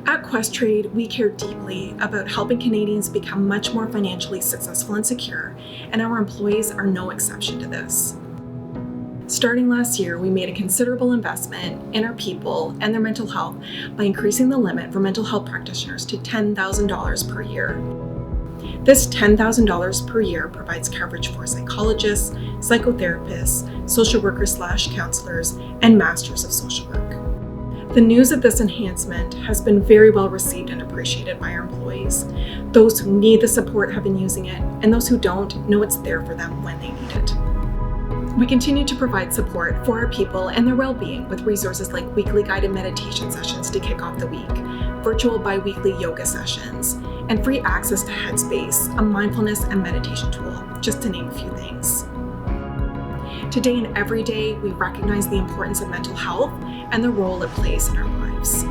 At Questrade, we care deeply about helping Canadians become much more financially successful and secure, and our employees are no exception to this. Starting last year, we made a considerable investment in our people and their mental health by increasing the limit for mental health practitioners to $10,000 per year. This $10,000 per year provides coverage for psychologists, psychotherapists, social workers/counselors, and masters of social work. The news of this enhancement has been very well received and appreciated by our employees. Those who need the support have been using it, and those who don't know it's there for them when they need it. We continue to provide support for our people and their well-being with resources like weekly guided meditation sessions to kick off the week, virtual bi-weekly yoga sessions, and free access to Headspace, a mindfulness and meditation tool, just to name a few things. Today and every day, we recognize the importance of mental health and the role it plays in our lives.